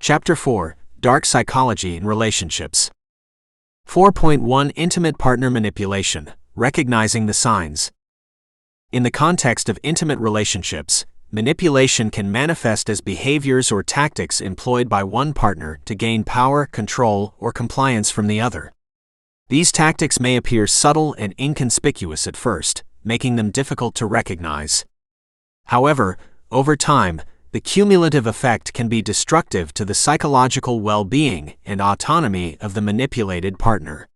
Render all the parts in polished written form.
Chapter 4, Dark Psychology in Relationships. 4.1 Intimate Partner Manipulation, Recognizing the Signs. In the context of intimate relationships, manipulation can manifest as behaviors or tactics employed by one partner to gain power, control, or compliance from the other. These tactics may appear subtle and inconspicuous at first, making them difficult to recognize. However, over time, the cumulative effect can be destructive to the psychological well-being and autonomy of the manipulated partner.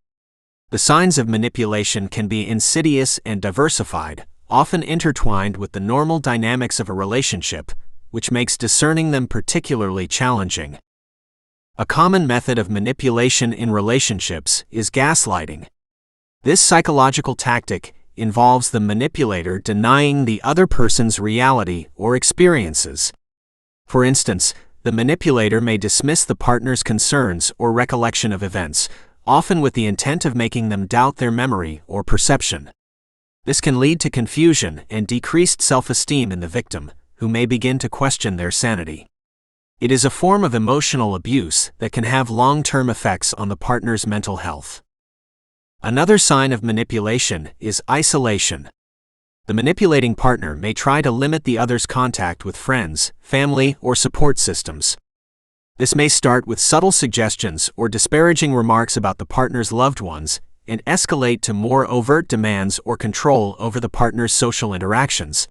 The signs of manipulation can be insidious and diversified, often intertwined with the normal dynamics of a relationship, which makes discerning them particularly challenging. A common method of manipulation in relationships is gaslighting. This psychological tactic involves the manipulator denying the other person's reality or experiences. For instance, the manipulator may dismiss the partner's concerns or recollection of events, often with the intent of making them doubt their memory or perception. This can lead to confusion and decreased self-esteem in the victim, who may begin to question their sanity. It is a form of emotional abuse that can have long-term effects on the partner's mental health. Another sign of manipulation is isolation. The manipulating partner may try to limit the other's contact with friends, family, or support systems. This may start with subtle suggestions or disparaging remarks about the partner's loved ones, and escalate to more overt demands or control over the partner's social interactions.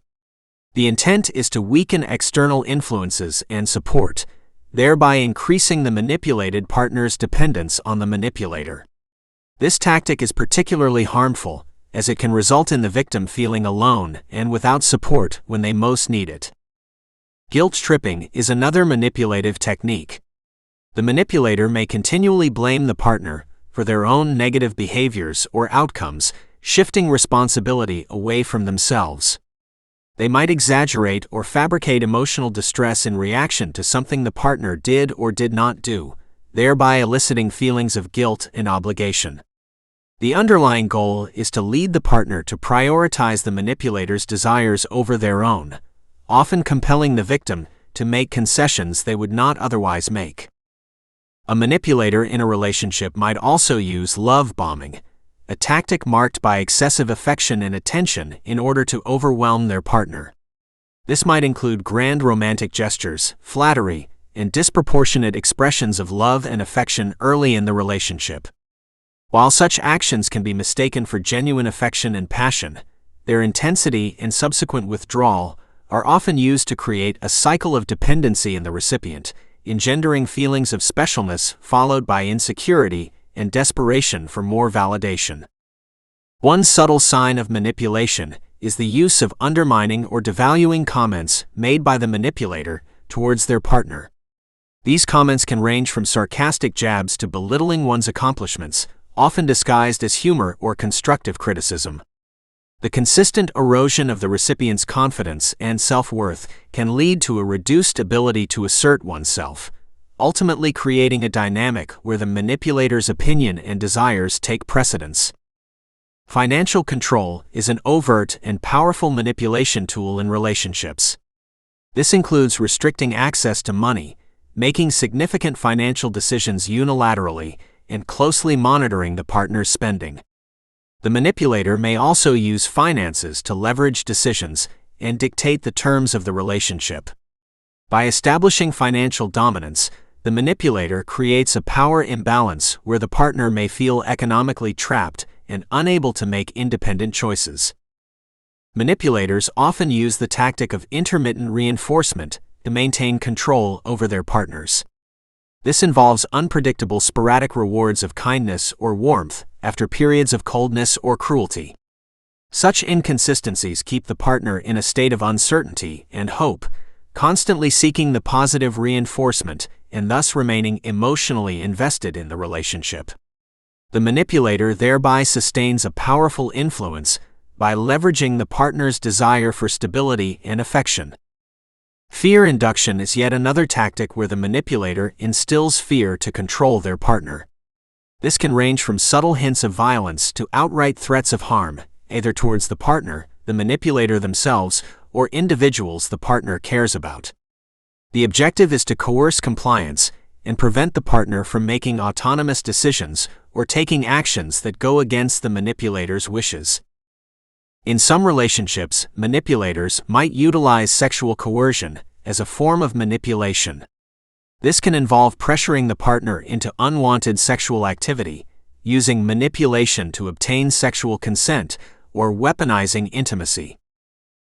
The intent is to weaken external influences and support, thereby increasing the manipulated partner's dependence on the manipulator. This tactic is particularly harmful, as it can result in the victim feeling alone and without support when they most need it. Guilt tripping is another manipulative technique. The manipulator may continually blame the partner for their own negative behaviors or outcomes, shifting responsibility away from themselves. They might exaggerate or fabricate emotional distress in reaction to something the partner did or did not do, thereby eliciting feelings of guilt and obligation. The underlying goal is to lead the partner to prioritize the manipulator's desires over their own, often compelling the victim to make concessions they would not otherwise make. A manipulator in a relationship might also use love bombing, a tactic marked by excessive affection and attention in order to overwhelm their partner. This might include grand romantic gestures, flattery, and disproportionate expressions of love and affection early in the relationship. While such actions can be mistaken for genuine affection and passion, their intensity and subsequent withdrawal are often used to create a cycle of dependency in the recipient, engendering feelings of specialness followed by insecurity and desperation for more validation. One subtle sign of manipulation is the use of undermining or devaluing comments made by the manipulator towards their partner. These comments can range from sarcastic jabs to belittling one's accomplishments, often disguised as humor or constructive criticism. The consistent erosion of the recipient's confidence and self-worth can lead to a reduced ability to assert oneself, ultimately creating a dynamic where the manipulator's opinion and desires take precedence. Financial control is an overt and powerful manipulation tool in relationships. This includes restricting access to money, making significant financial decisions unilaterally, and closely monitoring the partner's spending. The manipulator may also use finances to leverage decisions and dictate the terms of the relationship. By establishing financial dominance, the manipulator creates a power imbalance where the partner may feel economically trapped and unable to make independent choices. Manipulators often use the tactic of intermittent reinforcement to maintain control over their partners. This involves unpredictable sporadic rewards of kindness or warmth after periods of coldness or cruelty. Such inconsistencies keep the partner in a state of uncertainty and hope, constantly seeking the positive reinforcement and thus remaining emotionally invested in the relationship. The manipulator thereby sustains a powerful influence by leveraging the partner's desire for stability and affection. Fear induction is yet another tactic where the manipulator instills fear to control their partner. This can range from subtle hints of violence to outright threats of harm, either towards the partner, the manipulator themselves, or individuals the partner cares about. The objective is to coerce compliance and prevent the partner from making autonomous decisions or taking actions that go against the manipulator's wishes. In some relationships, manipulators might utilize sexual coercion as a form of manipulation. This can involve pressuring the partner into unwanted sexual activity, using manipulation to obtain sexual consent, or weaponizing intimacy.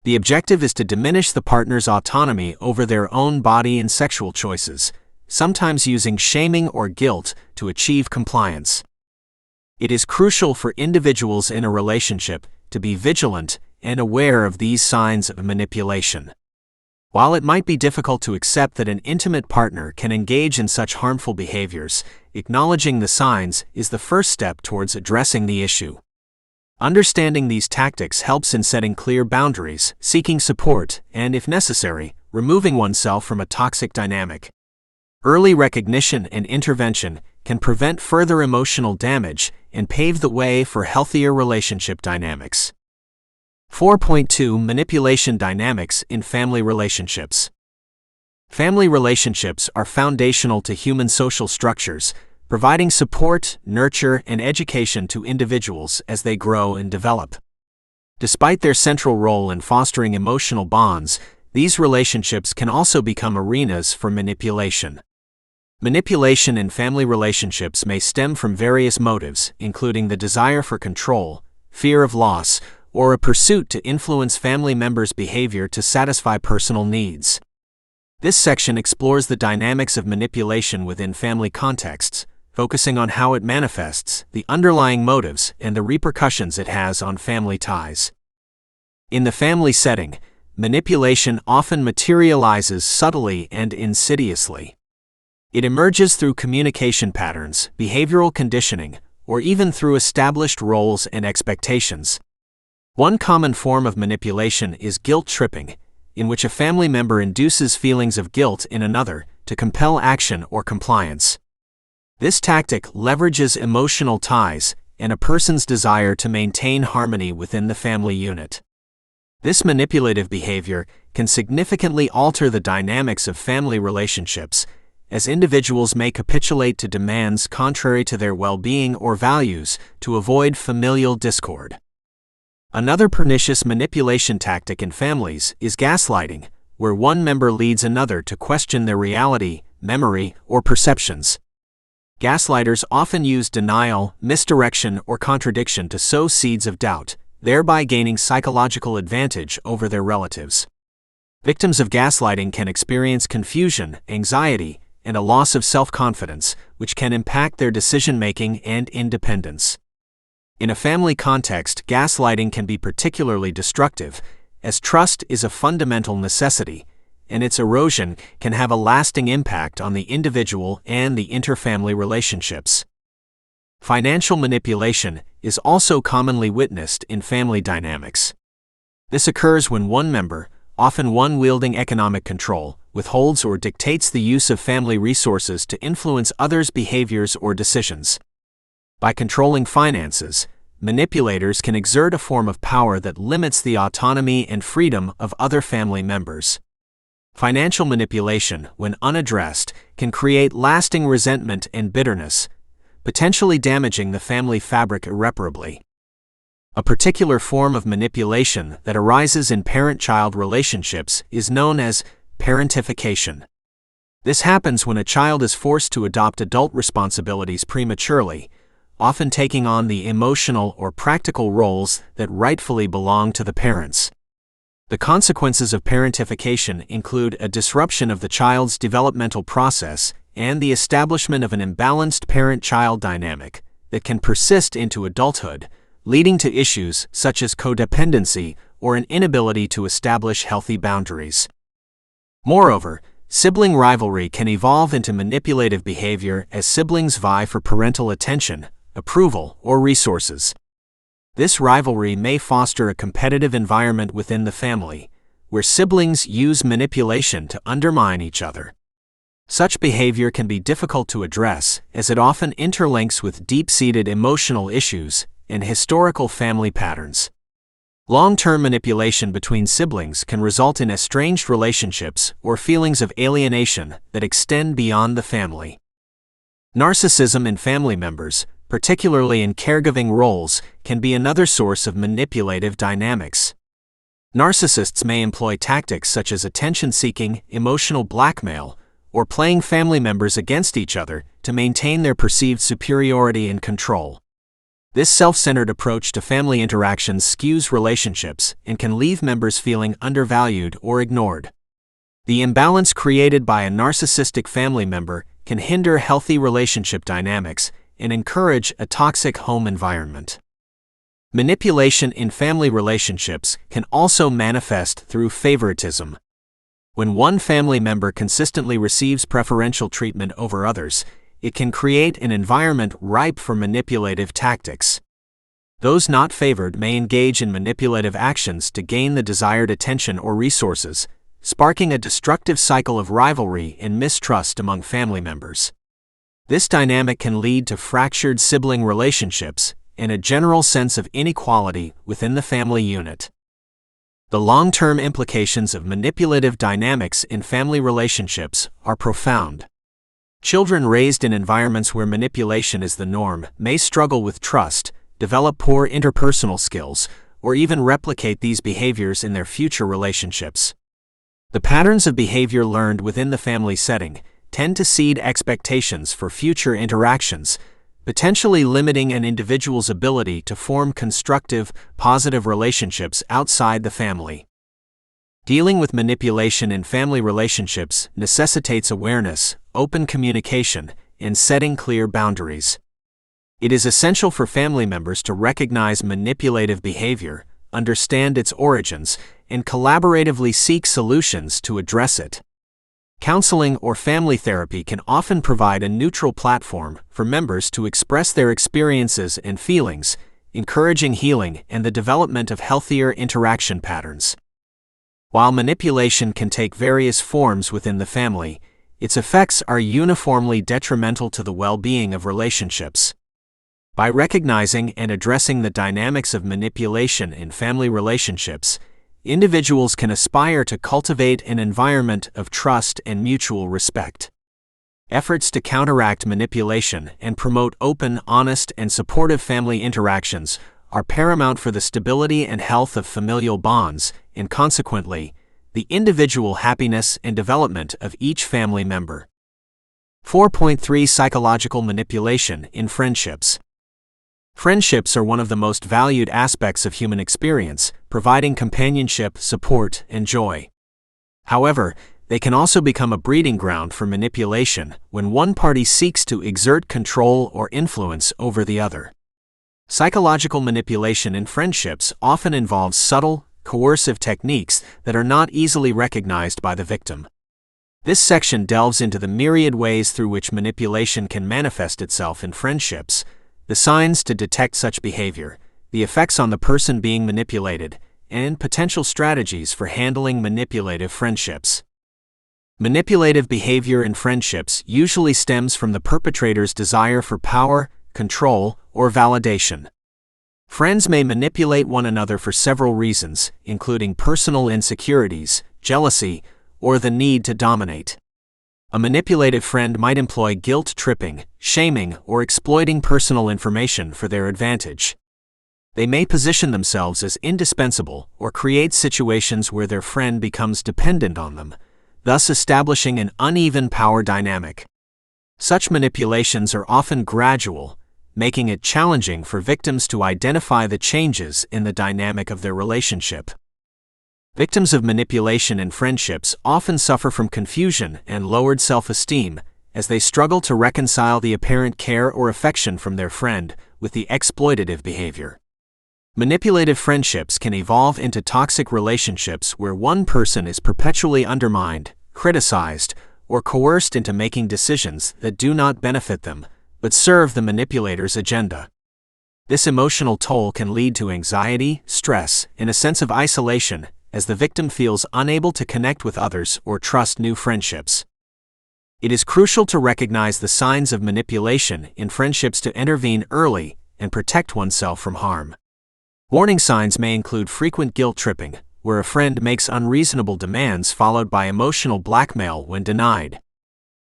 The objective is to diminish the partner's autonomy over their own body and sexual choices, sometimes using shaming or guilt to achieve compliance. It is crucial for individuals in a relationship to be vigilant and aware of these signs of manipulation. While it might be difficult to accept that an intimate partner can engage in such harmful behaviors, acknowledging the signs is the first step towards addressing the issue. Understanding these tactics helps in setting clear boundaries, seeking support, and, if necessary, removing oneself from a toxic dynamic. Early recognition and intervention can prevent further emotional damage and pave the way for healthier relationship dynamics. 4.2 Manipulation Dynamics in Family Relationships. Family relationships are foundational to human social structures, providing support, nurture, and education to individuals as they grow and develop. Despite their central role in fostering emotional bonds, these relationships can also become arenas for manipulation. Manipulation in family relationships may stem from various motives, including the desire for control, fear of loss, or a pursuit to influence family members' behavior to satisfy personal needs. This section explores the dynamics of manipulation within family contexts, focusing on how it manifests, the underlying motives, and the repercussions it has on family ties. In the family setting, manipulation often materializes subtly and insidiously. It emerges through communication patterns, behavioral conditioning, or even through established roles and expectations. One common form of manipulation is guilt tripping, in which a family member induces feelings of guilt in another to compel action or compliance. This tactic leverages emotional ties and a person's desire to maintain harmony within the family unit. This manipulative behavior can significantly alter the dynamics of family relationships, as individuals may capitulate to demands contrary to their well-being or values to avoid familial discord. Another pernicious manipulation tactic in families is gaslighting, where one member leads another to question their reality, memory, or perceptions. Gaslighters often use denial, misdirection, or contradiction to sow seeds of doubt, thereby gaining psychological advantage over their relatives. Victims of gaslighting can experience confusion, anxiety, and a loss of self-confidence, which can impact their decision-making and independence. In a family context, gaslighting can be particularly destructive, as trust is a fundamental necessity, and its erosion can have a lasting impact on the individual and the interfamily relationships. Financial manipulation is also commonly witnessed in family dynamics. This occurs when one member, often one wielding economic control, withholds or dictates the use of family resources to influence others' behaviors or decisions. By controlling finances, manipulators can exert a form of power that limits the autonomy and freedom of other family members. Financial manipulation, when unaddressed, can create lasting resentment and bitterness, potentially damaging the family fabric irreparably. A particular form of manipulation that arises in parent-child relationships is known as parentification. This happens when a child is forced to adopt adult responsibilities prematurely, often taking on the emotional or practical roles that rightfully belong to the parents. The consequences of parentification include a disruption of the child's developmental process and the establishment of an imbalanced parent-child dynamic that can persist into adulthood, leading to issues such as codependency or an inability to establish healthy boundaries. Moreover, sibling rivalry can evolve into manipulative behavior as siblings vie for parental attention, approval, or resources. This rivalry may foster a competitive environment within the family, where siblings use manipulation to undermine each other. Such behavior can be difficult to address, as it often interlinks with deep-seated emotional issues and historical family patterns. Long-term manipulation between siblings can result in estranged relationships or feelings of alienation that extend beyond the family. Narcissism in family members, particularly in caregiving roles, can be another source of manipulative dynamics. Narcissists may employ tactics such as attention-seeking, emotional blackmail, or playing family members against each other to maintain their perceived superiority and control. This self-centered approach to family interactions skews relationships and can leave members feeling undervalued or ignored. The imbalance created by a narcissistic family member can hinder healthy relationship dynamics and encourage a toxic home environment. Manipulation in family relationships can also manifest through favoritism. When one family member consistently receives preferential treatment over others, it can create an environment ripe for manipulative tactics. Those not favored may engage in manipulative actions to gain the desired attention or resources, sparking a destructive cycle of rivalry and mistrust among family members. This dynamic can lead to fractured sibling relationships and a general sense of inequality within the family unit. The long-term implications of manipulative dynamics in family relationships are profound. Children raised in environments where manipulation is the norm may struggle with trust, develop poor interpersonal skills, or even replicate these behaviors in their future relationships. The patterns of behavior learned within the family setting tend to seed expectations for future interactions, potentially limiting an individual's ability to form constructive, positive relationships outside the family. Dealing with manipulation in family relationships necessitates awareness, open communication, and setting clear boundaries. It is essential for family members to recognize manipulative behavior, understand its origins, and collaboratively seek solutions to address it. Counseling or family therapy can often provide a neutral platform for members to express their experiences and feelings, encouraging healing and the development of healthier interaction patterns. While manipulation can take various forms within the family, its effects are uniformly detrimental to the well-being of relationships. By recognizing and addressing the dynamics of manipulation in family relationships, individuals can aspire to cultivate an environment of trust and mutual respect. Efforts to counteract manipulation and promote open, honest, and supportive family interactions are paramount for the stability and health of familial bonds, and consequently, the individual happiness and development of each family member. 4.3 Psychological manipulation in friendships. Friendships are one of the most valued aspects of human experience, providing companionship, support, and joy. However, they can also become a breeding ground for manipulation when one party seeks to exert control or influence over the other. Psychological manipulation in friendships often involves subtle, coercive techniques that are not easily recognized by the victim. This section delves into the myriad ways through which manipulation can manifest itself in friendships, the signs to detect such behavior, the effects on the person being manipulated, and potential strategies for handling manipulative friendships. Manipulative behavior in friendships usually stems from the perpetrator's desire for power, control, or validation. Friends may manipulate one another for several reasons, including personal insecurities, jealousy, or the need to dominate. A manipulative friend might employ guilt-tripping, shaming, or exploiting personal information for their advantage. They may position themselves as indispensable or create situations where their friend becomes dependent on them, thus establishing an uneven power dynamic. Such manipulations are often gradual, making it challenging for victims to identify the changes in the dynamic of their relationship. Victims of manipulation in friendships often suffer from confusion and lowered self-esteem as they struggle to reconcile the apparent care or affection from their friend with the exploitative behavior. Manipulative friendships can evolve into toxic relationships where one person is perpetually undermined, criticized, or coerced into making decisions that do not benefit them, but serve the manipulator's agenda. This emotional toll can lead to anxiety, stress, and a sense of isolation as the victim feels unable to connect with others or trust new friendships. It is crucial to recognize the signs of manipulation in friendships to intervene early and protect oneself from harm. Warning signs may include frequent guilt tripping, where a friend makes unreasonable demands followed by emotional blackmail when denied.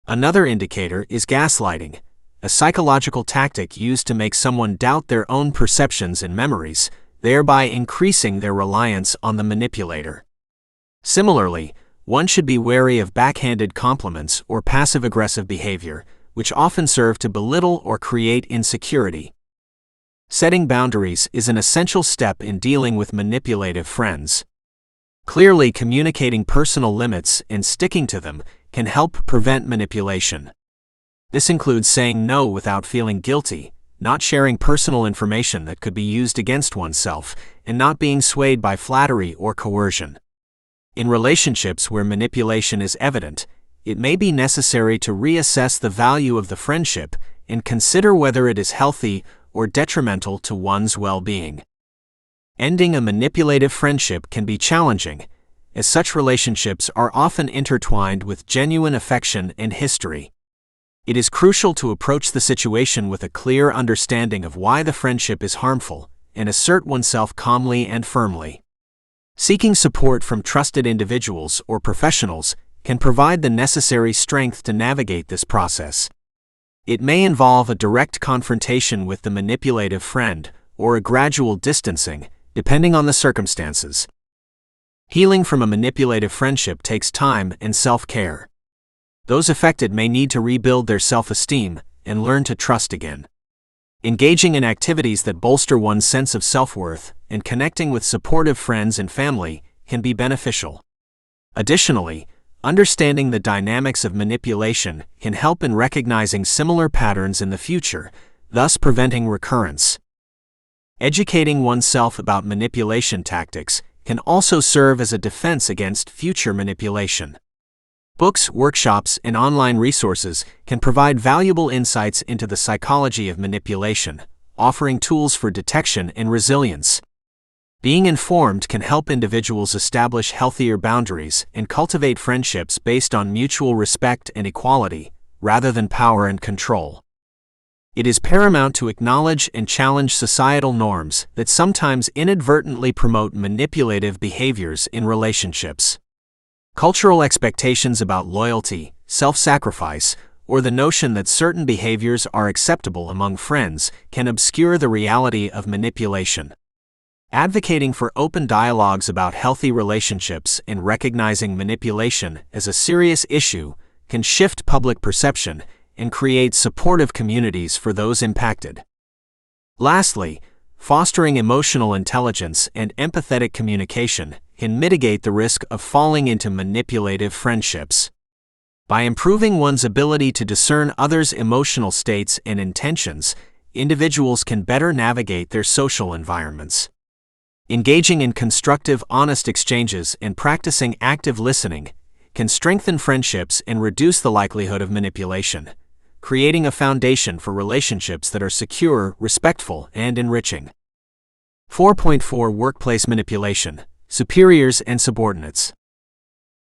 Another indicator is gaslighting, a psychological tactic used to make someone doubt their own perceptions and memories, thereby increasing their reliance on the manipulator. Similarly, one should be wary of backhanded compliments or passive-aggressive behavior, which often serve to belittle or create insecurity. Setting boundaries is an essential step in dealing with manipulative friends. Clearly communicating personal limits and sticking to them can help prevent manipulation. This includes saying no without feeling guilty, not sharing personal information that could be used against oneself, and not being swayed by flattery or coercion. In relationships where manipulation is evident, it may be necessary to reassess the value of the friendship and consider whether it is healthy or detrimental to one's well-being. Ending a manipulative friendship can be challenging, as such relationships are often intertwined with genuine affection and history. It is crucial to approach the situation with a clear understanding of why the friendship is harmful and assert oneself calmly and firmly. Seeking support from trusted individuals or professionals can provide the necessary strength to navigate this process. It may involve a direct confrontation with the manipulative friend or a gradual distancing, depending on the circumstances. Healing from a manipulative friendship takes time and self-care. Those affected may need to rebuild their self-esteem and learn to trust again. Engaging in activities that bolster one's sense of self-worth and connecting with supportive friends and family can be beneficial. Additionally, understanding the dynamics of manipulation can help in recognizing similar patterns in the future, thus preventing recurrence. Educating oneself about manipulation tactics can also serve as a defense against future manipulation. Books, workshops, and online resources can provide valuable insights into the psychology of manipulation, offering tools for detection and resilience. Being informed can help individuals establish healthier boundaries and cultivate friendships based on mutual respect and equality, rather than power and control. It is paramount to acknowledge and challenge societal norms that sometimes inadvertently promote manipulative behaviors in relationships. Cultural expectations about loyalty, self-sacrifice, or the notion that certain behaviors are acceptable among friends can obscure the reality of manipulation. Advocating for open dialogues about healthy relationships and recognizing manipulation as a serious issue can shift public perception and create supportive communities for those impacted. Lastly, fostering emotional intelligence and empathetic communication can mitigate the risk of falling into manipulative friendships. By improving one's ability to discern others' emotional states and intentions, individuals can better navigate their social environments. Engaging in constructive, honest exchanges and practicing active listening can strengthen friendships and reduce the likelihood of manipulation, creating a foundation for relationships that are secure, respectful, and enriching. 4.4 Workplace Manipulation, Superiors and Subordinates.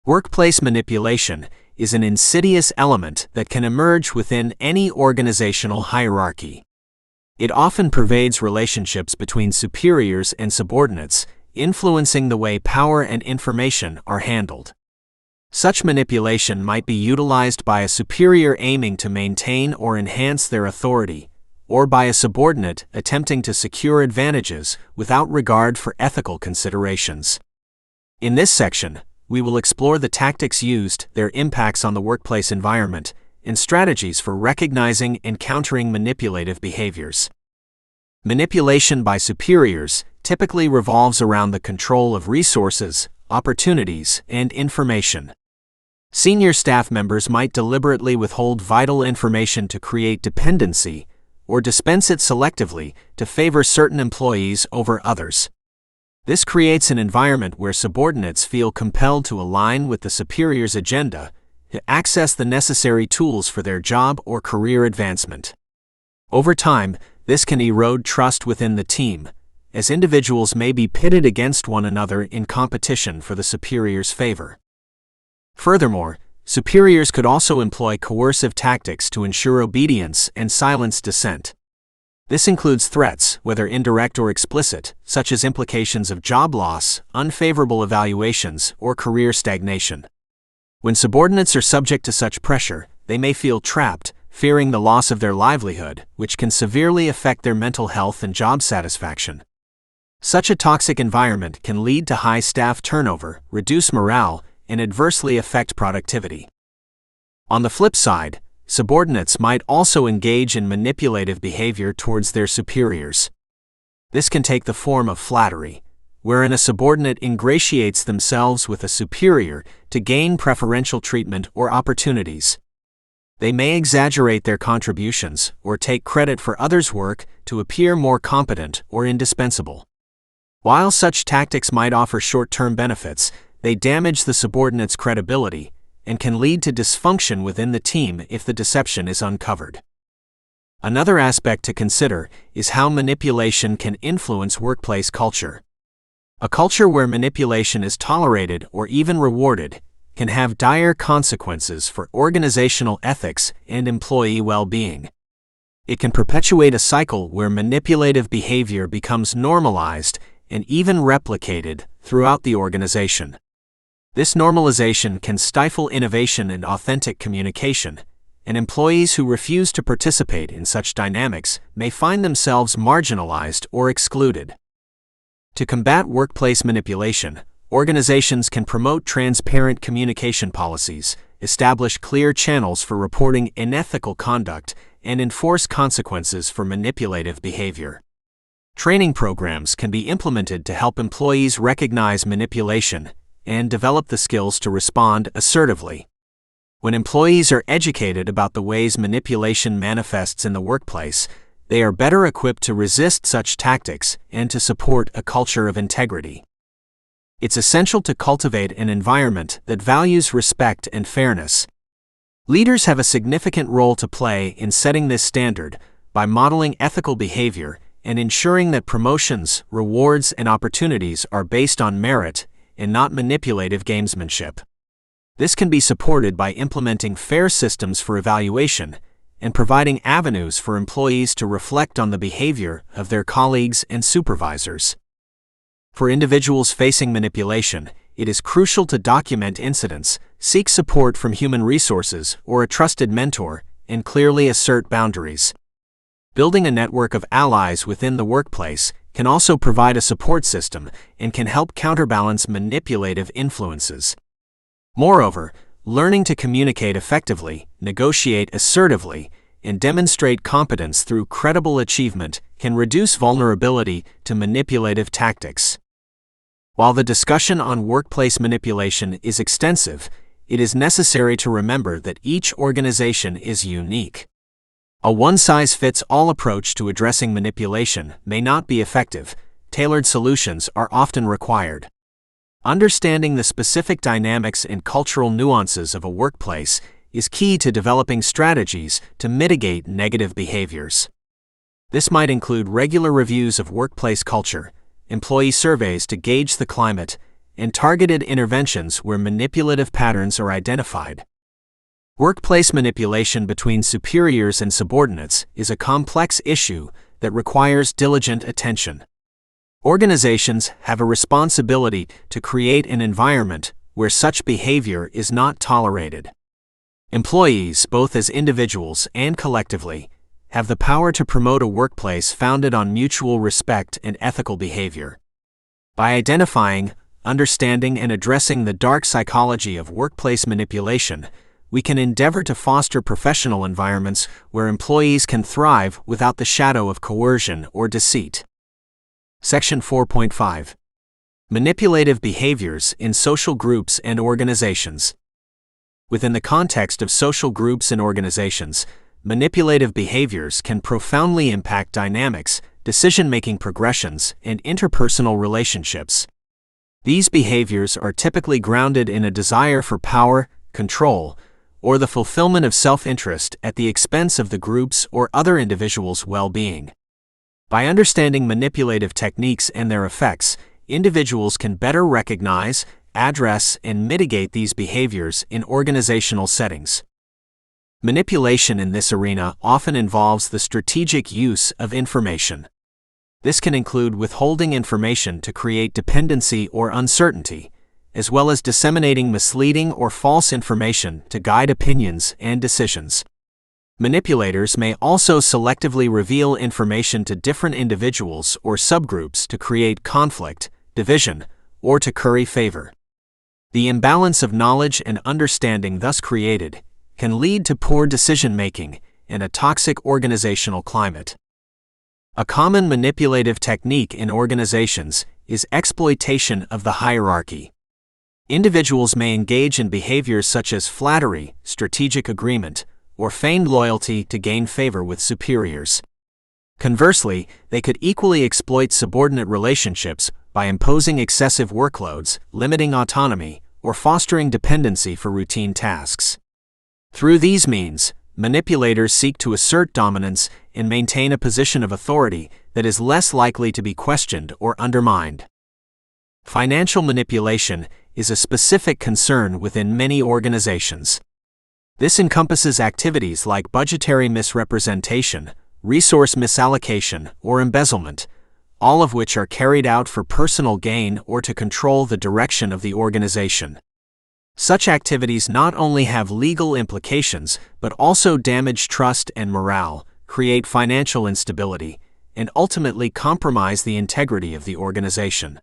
Workplace manipulation is an insidious element that can emerge within any organizational hierarchy. It often pervades relationships between superiors and subordinates, influencing the way power and information are handled. Such manipulation might be utilized by a superior aiming to maintain or enhance their authority, or by a subordinate attempting to secure advantages without regard for ethical considerations. In this section, we will explore the tactics used, their impacts on the workplace environment, and strategies for recognizing and countering manipulative behaviors. Manipulation by superiors typically revolves around the control of resources, opportunities, and information. Senior staff members might deliberately withhold vital information to create dependency, or dispense it selectively to favor certain employees over others. This creates an environment where subordinates feel compelled to align with the superior's agenda to access the necessary tools for their job or career advancement. Over time, this can erode trust within the team, as individuals may be pitted against one another in competition for the superior's favor. Furthermore, superiors could also employ coercive tactics to ensure obedience and silence dissent. This includes threats, whether indirect or explicit, such as implications of job loss, unfavorable evaluations, or career stagnation. When subordinates are subject to such pressure, they may feel trapped, fearing the loss of their livelihood, which can severely affect their mental health and job satisfaction. Such a toxic environment can lead to high staff turnover, reduce morale, and adversely affect productivity. On the flip side, subordinates might also engage in manipulative behavior towards their superiors. This can take the form of flattery, wherein a subordinate ingratiates themselves with a superior to gain preferential treatment or opportunities. They may exaggerate their contributions or take credit for others' work to appear more competent or indispensable. While such tactics might offer short-term benefits, they damage the subordinate's credibility and can lead to dysfunction within the team if the deception is uncovered. Another aspect to consider is how manipulation can influence workplace culture. A culture where manipulation is tolerated or even rewarded can have dire consequences for organizational ethics and employee well-being. It can perpetuate a cycle where manipulative behavior becomes normalized and even replicated throughout the organization. This normalization can stifle innovation and authentic communication, and employees who refuse to participate in such dynamics may find themselves marginalized or excluded. To combat workplace manipulation, organizations can promote transparent communication policies, establish clear channels for reporting unethical conduct, and enforce consequences for manipulative behavior. Training programs can be implemented to help employees recognize manipulation and develop the skills to respond assertively. When employees are educated about the ways manipulation manifests in the workplace, they are better equipped to resist such tactics and to support a culture of integrity. It's essential to cultivate an environment that values respect and fairness. Leaders have a significant role to play in setting this standard by modeling ethical behavior and ensuring that promotions, rewards, and opportunities are based on merit and not manipulative gamesmanship. This can be supported by implementing fair systems for evaluation and providing avenues for employees to reflect on the behavior of their colleagues and supervisors. For individuals facing manipulation, it is crucial to document incidents, seek support from human resources or a trusted mentor, and clearly assert boundaries. Building a network of allies within the workplace can also provide a support system and can help counterbalance manipulative influences. Moreover, learning to communicate effectively, negotiate assertively, and demonstrate competence through credible achievement can reduce vulnerability to manipulative tactics. While the discussion on workplace manipulation is extensive, it is necessary to remember that each organization is unique. A one-size-fits-all approach to addressing manipulation may not be effective. Tailored solutions are often required. Understanding the specific dynamics and cultural nuances of a workplace is key to developing strategies to mitigate negative behaviors. This might include regular reviews of workplace culture, employee surveys to gauge the climate, and targeted interventions where manipulative patterns are identified. Workplace manipulation between superiors and subordinates is a complex issue that requires diligent attention. Organizations have a responsibility to create an environment where such behavior is not tolerated. Employees, both as individuals and collectively, have the power to promote a workplace founded on mutual respect and ethical behavior. By identifying, understanding, and addressing the dark psychology of workplace manipulation, we can endeavor to foster professional environments where employees can thrive without the shadow of coercion or deceit. Section 4.5. Manipulative behaviors in social groups and organizations. Within the context of social groups and organizations, manipulative behaviors can profoundly impact dynamics, decision-making progressions, and interpersonal relationships. These behaviors are typically grounded in a desire for power, control, or the fulfillment of self-interest at the expense of the group's or other individuals' well-being. By understanding manipulative techniques and their effects, individuals can better recognize, address, and mitigate these behaviors in organizational settings. Manipulation in this arena often involves the strategic use of information. This can include withholding information to create dependency or uncertainty, as well as disseminating misleading or false information to guide opinions and decisions. Manipulators may also selectively reveal information to different individuals or subgroups to create conflict, division, or to curry favor. The imbalance of knowledge and understanding thus created can lead to poor decision-making and a toxic organizational climate. A common manipulative technique in organizations is exploitation of the hierarchy. Individuals may engage in behaviors such as flattery, strategic agreement, or feigned loyalty to gain favor with superiors. Conversely, they could equally exploit subordinate relationships by imposing excessive workloads, limiting autonomy, or fostering dependency for routine tasks. Through these means, manipulators seek to assert dominance and maintain a position of authority that is less likely to be questioned or undermined. Financial manipulation is a specific concern within many organizations. This encompasses activities like budgetary misrepresentation, resource misallocation, or embezzlement, all of which are carried out for personal gain or to control the direction of the organization. Such activities not only have legal implications but also damage trust and morale, create financial instability, and ultimately compromise the integrity of the organization.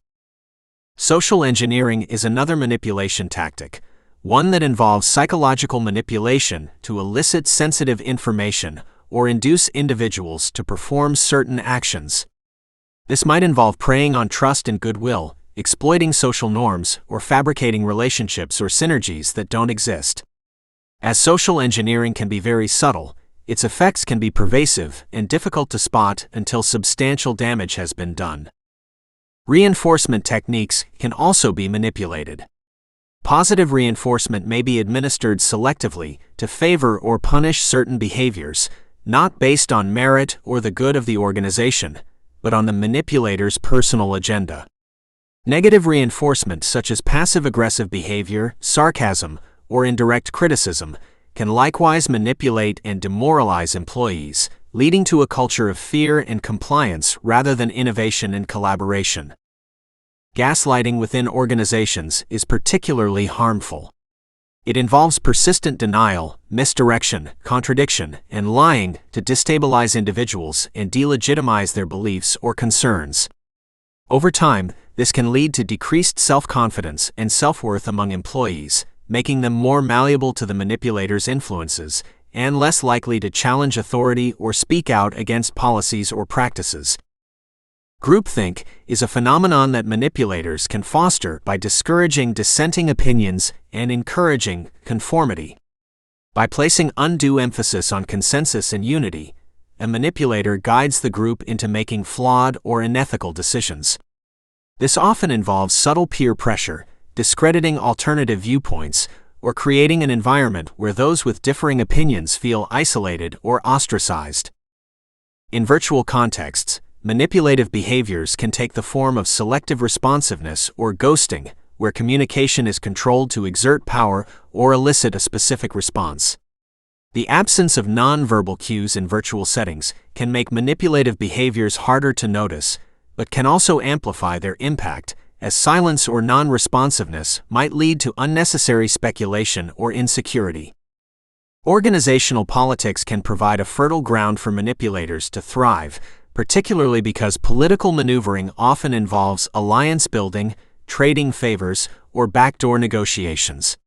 Social engineering is another manipulation tactic, one that involves psychological manipulation to elicit sensitive information or induce individuals to perform certain actions. This might involve preying on trust and goodwill, exploiting social norms, or fabricating relationships or synergies that don't exist. As social engineering can be very subtle, its effects can be pervasive and difficult to spot until substantial damage has been done. Reinforcement techniques can also be manipulated. Positive reinforcement may be administered selectively to favor or punish certain behaviors, not based on merit or the good of the organization, but on the manipulator's personal agenda. Negative reinforcement, such as passive-aggressive behavior, sarcasm, or indirect criticism, can likewise manipulate and demoralize employees, leading to a culture of fear and compliance rather than innovation and collaboration. Gaslighting within organizations is particularly harmful. It involves persistent denial, misdirection, contradiction, and lying to destabilize individuals and delegitimize their beliefs or concerns. Over time, this can lead to decreased self-confidence and self-worth among employees, making them more malleable to the manipulator's influences and less likely to challenge authority or speak out against policies or practices. Groupthink is a phenomenon that manipulators can foster by discouraging dissenting opinions and encouraging conformity. By placing undue emphasis on consensus and unity, a manipulator guides the group into making flawed or unethical decisions. This often involves subtle peer pressure, discrediting alternative viewpoints, or creating an environment where those with differing opinions feel isolated or ostracized. In virtual contexts, manipulative behaviors can take the form of selective responsiveness or ghosting, where communication is controlled to exert power or elicit a specific response. The absence of nonverbal cues in virtual settings can make manipulative behaviors harder to notice, but can also amplify their impact, as silence or non-responsiveness might lead to unnecessary speculation or insecurity. Organizational politics can provide a fertile ground for manipulators to thrive, particularly because political maneuvering often involves alliance building, trading favors, or backdoor negotiations.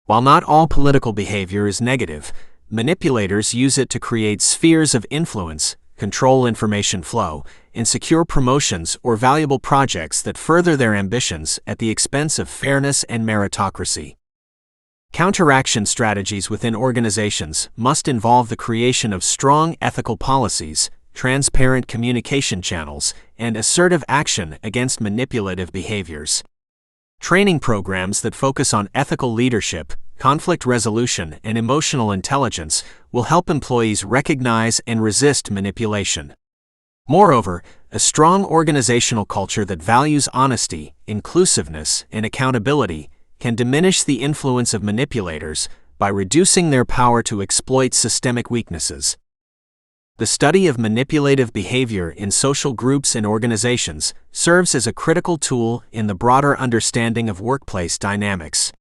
While not all political behavior is negative, manipulators use it to create spheres of influence, control information flow, and secure promotions or valuable projects that further their ambitions at the expense of fairness and meritocracy. Counteraction strategies within organizations must involve the creation of strong ethical policies, transparent communication channels, and assertive action against manipulative behaviors. Training programs that focus on ethical leadership, conflict resolution, and emotional intelligence will help employees recognize and resist manipulation. Moreover, a strong organizational culture that values honesty, inclusiveness, and accountability can diminish the influence of manipulators by reducing their power to exploit systemic weaknesses. The study of manipulative behavior in social groups and organizations serves as a critical tool in the broader understanding of workplace dynamics.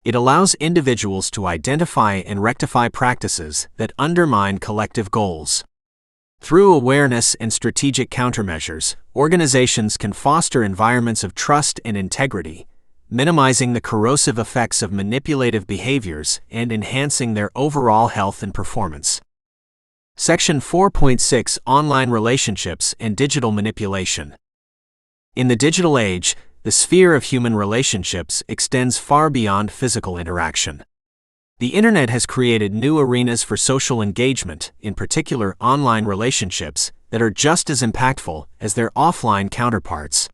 It allows individuals to identify and rectify practices that undermine collective goals. Through awareness and strategic countermeasures, organizations can foster environments of trust and integrity, minimizing the corrosive effects of manipulative behaviors and enhancing their overall health and performance. Section 4.6 Online Relationships and Digital Manipulation. In the digital age, the sphere of human relationships extends far beyond physical interaction. The Internet has created new arenas for social engagement, in particular online relationships, that are just as impactful as their offline counterparts.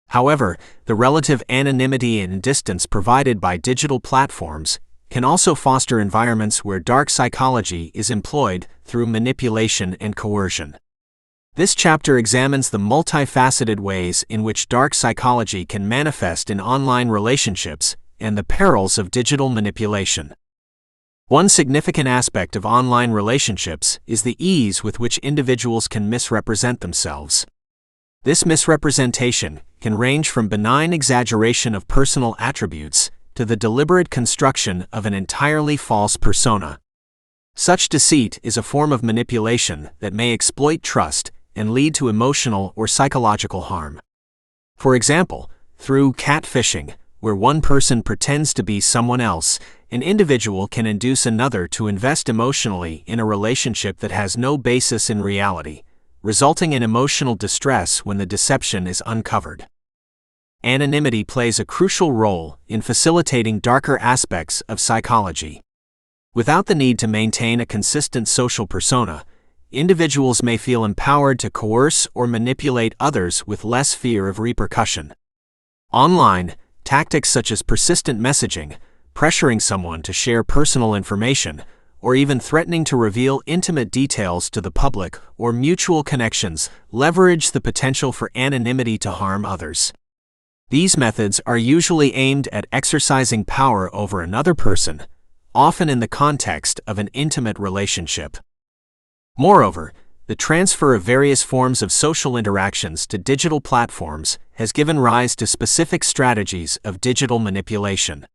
However, the relative anonymity and distance provided by digital platforms can also foster environments where dark psychology is employed through manipulation and coercion. This chapter examines the multifaceted ways in which dark psychology can manifest in online relationships and the perils of digital manipulation. One significant aspect of online relationships is the ease with which individuals can misrepresent themselves. This misrepresentation can range from benign exaggeration of personal attributes to the deliberate construction of an entirely false persona. Such deceit is a form of manipulation that may exploit trust and lead to emotional or psychological harm. For example, through catfishing, where one person pretends to be someone else, an individual can induce another to invest emotionally in a relationship that has no basis in reality, resulting in emotional distress when the deception is uncovered. Anonymity plays a crucial role in facilitating darker aspects of psychology. Without the need to maintain a consistent social persona, individuals may feel empowered to coerce or manipulate others with less fear of repercussion. Online, tactics such as persistent messaging, pressuring someone to share personal information, or even threatening to reveal intimate details to the public or mutual connections leverage the potential for anonymity to harm others. These methods are usually aimed at exercising power over another person, often in the context of an intimate relationship. Moreover, the transfer of various forms of social interactions to digital platforms has given rise to specific strategies of digital manipulation.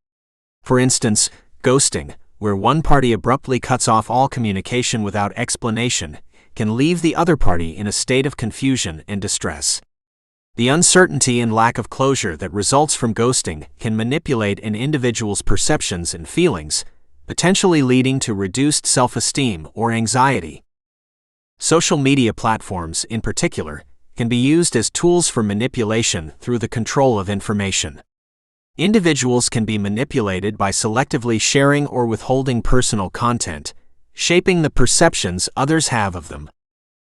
For instance, ghosting, where one party abruptly cuts off all communication without explanation, can leave the other party in a state of confusion and distress. The uncertainty and lack of closure that results from ghosting can manipulate an individual's perceptions and feelings, potentially leading to reduced self-esteem or anxiety. Social media platforms, in particular, can be used as tools for manipulation through the control of information. Individuals can be manipulated by selectively sharing or withholding personal content, shaping the perceptions others have of them.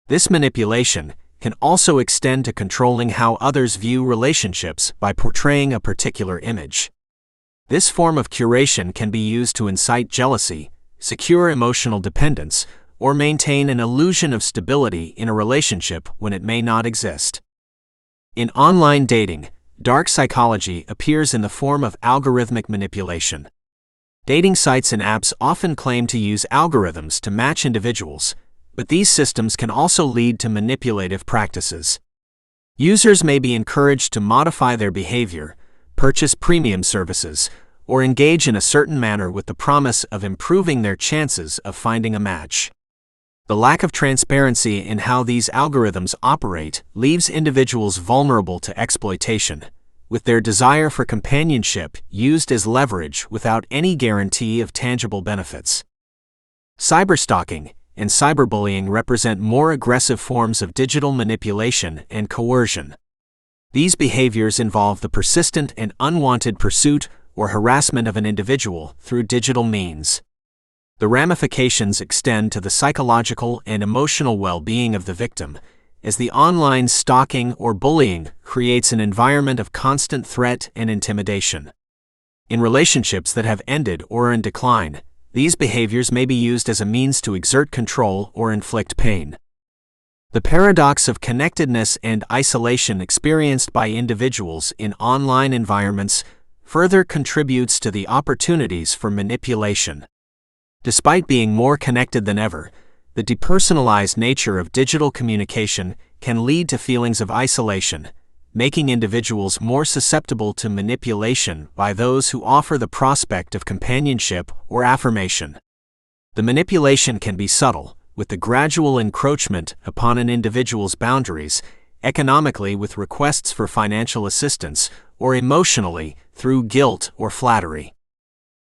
This manipulation can also extend to controlling how others view relationships by portraying a particular image. This form of curation can be used to incite jealousy, secure emotional dependence, or maintain an illusion of stability in a relationship when it may not exist. In online dating, dark psychology appears in the form of algorithmic manipulation. Dating sites and apps often claim to use algorithms to match individuals, but these systems can also lead to manipulative practices. Users may be encouraged to modify their behavior, purchase premium services, or engage in a certain manner with the promise of improving their chances of finding a match. The lack of transparency in how these algorithms operate leaves individuals vulnerable to exploitation, with their desire for companionship used as leverage without any guarantee of tangible benefits. Cyberstalking and cyberbullying represent more aggressive forms of digital manipulation and coercion. These behaviors involve the persistent and unwanted pursuit or harassment of an individual through digital means. The ramifications extend to the psychological and emotional well-being of the victim, as the online stalking or bullying creates an environment of constant threat and intimidation. In relationships that have ended or are in decline, these behaviors may be used as a means to exert control or inflict pain. The paradox of connectedness and isolation experienced by individuals in online environments further contributes to the opportunities for manipulation. Despite being more connected than ever, the depersonalized nature of digital communication can lead to feelings of isolation, making individuals more susceptible to manipulation by those who offer the prospect of companionship or affirmation. The manipulation can be subtle, with the gradual encroachment upon an individual's boundaries, economically with requests for financial assistance, or emotionally through guilt or flattery.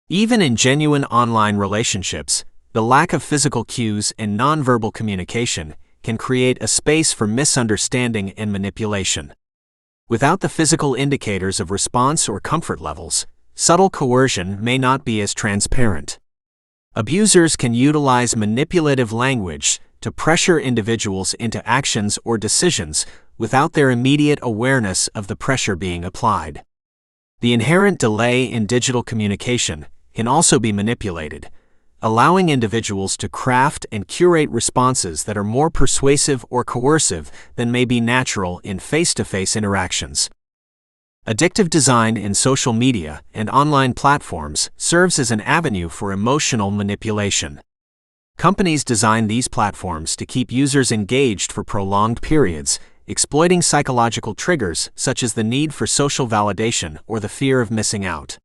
Even in genuine online relationships, the lack of physical cues and nonverbal communication can create a space for misunderstanding and manipulation. Without the physical indicators of response or comfort levels, subtle coercion may not be as transparent. Abusers can utilize manipulative language to pressure individuals into actions or decisions without their immediate awareness of the pressure being applied. The inherent delay in digital communication can also be manipulated, allowing individuals to craft and curate responses that are more persuasive or coercive than may be natural in face-to-face interactions. Addictive design in social media and online platforms serves as an avenue for emotional manipulation. Companies design these platforms to keep users engaged for prolonged periods, exploiting psychological triggers such as the need for social validation or the fear of missing out.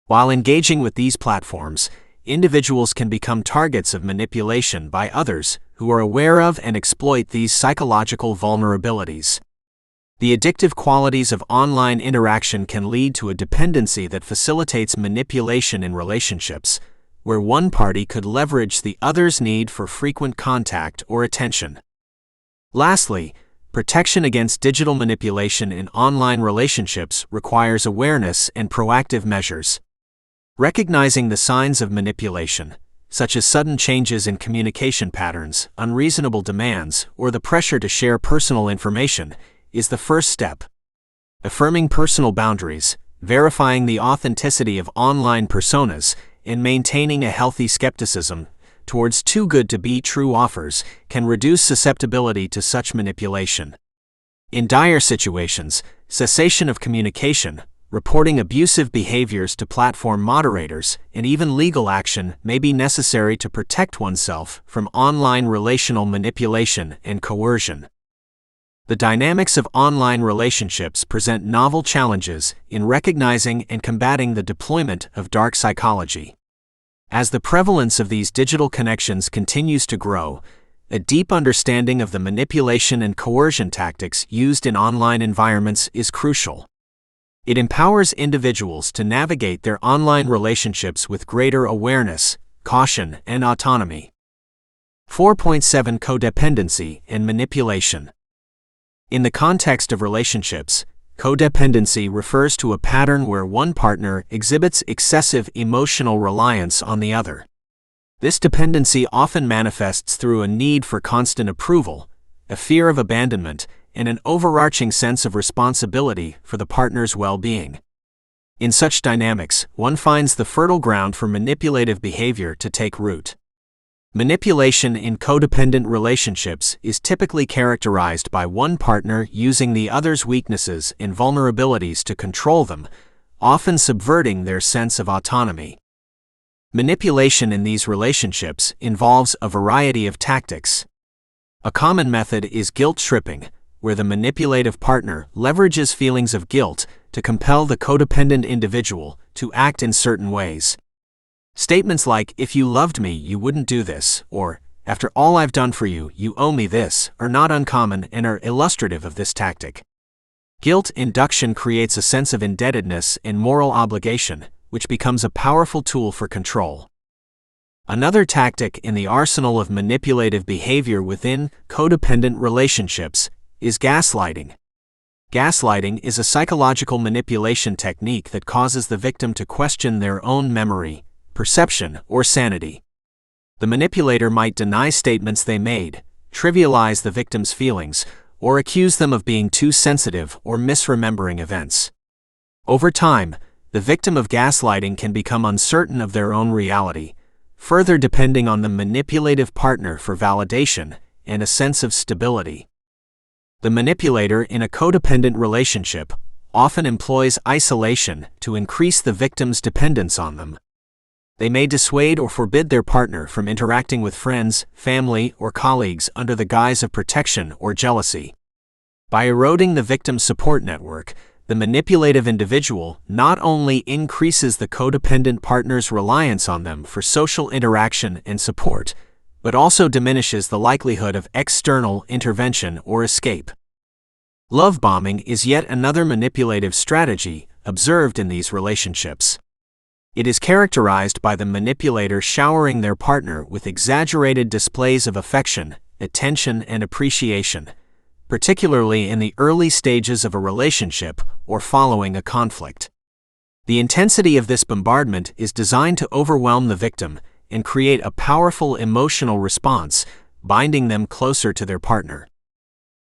While engaging with these platforms, individuals can become targets of manipulation by others who are aware of and exploit these psychological vulnerabilities. The addictive qualities of online interaction can lead to a dependency that facilitates manipulation in relationships, where one party could leverage the other's need for frequent contact or attention. Lastly, protection against digital manipulation in online relationships requires awareness and proactive measures. Recognizing the signs of manipulation, such as sudden changes in communication patterns, unreasonable demands, or the pressure to share personal information, is the first step. Affirming personal boundaries, verifying the authenticity of online personas, and maintaining a healthy skepticism towards too good to be true offers can reduce susceptibility to such manipulation. In dire situations, cessation of communication, reporting abusive behaviors to platform moderators, and even legal action may be necessary to protect oneself from online relational manipulation and coercion. The dynamics of online relationships present novel challenges in recognizing and combating the deployment of dark psychology. As the prevalence of these digital connections continues to grow, a deep understanding of the manipulation and coercion tactics used in online environments is crucial. It empowers individuals to navigate their online relationships with greater awareness, caution, and autonomy. 4.7 Codependency and Manipulation. In the context of relationships, codependency refers to a pattern where one partner exhibits excessive emotional reliance on the other. This dependency often manifests through a need for constant approval, a fear of abandonment, and an overarching sense of responsibility for the partner's well-being. In such dynamics, one finds the fertile ground for manipulative behavior to take root. Manipulation in codependent relationships is typically characterized by one partner using the other's weaknesses and vulnerabilities to control them, often subverting their sense of autonomy. Manipulation in these relationships involves a variety of tactics. A common method is guilt tripping, where the manipulative partner leverages feelings of guilt to compel the codependent individual to act in certain ways. Statements like, "If you loved me, you wouldn't do this," or, "After all I've done for you, you owe me this," are not uncommon and are illustrative of this tactic. Guilt induction creates a sense of indebtedness and moral obligation, which becomes a powerful tool for control. Another tactic in the arsenal of manipulative behavior within codependent relationships is gaslighting. Gaslighting is a psychological manipulation technique that causes the victim to question their own memory, perception, or sanity. The manipulator might deny statements they made, trivialize the victim's feelings, or accuse them of being too sensitive or misremembering events. Over time, the victim of gaslighting can become uncertain of their own reality, further depending on the manipulative partner for validation and a sense of stability. The manipulator in a codependent relationship often employs isolation to increase the victim's dependence on them. They may dissuade or forbid their partner from interacting with friends, family, or colleagues under the guise of protection or jealousy. By eroding the victim's support network, the manipulative individual not only increases the codependent partner's reliance on them for social interaction and support, but also diminishes the likelihood of external intervention or escape. Love bombing is yet another manipulative strategy observed in these relationships. It is characterized by the manipulator showering their partner with exaggerated displays of affection, attention, and appreciation, particularly in the early stages of a relationship or following a conflict. The intensity of this bombardment is designed to overwhelm the victim and create a powerful emotional response, binding them closer to their partner.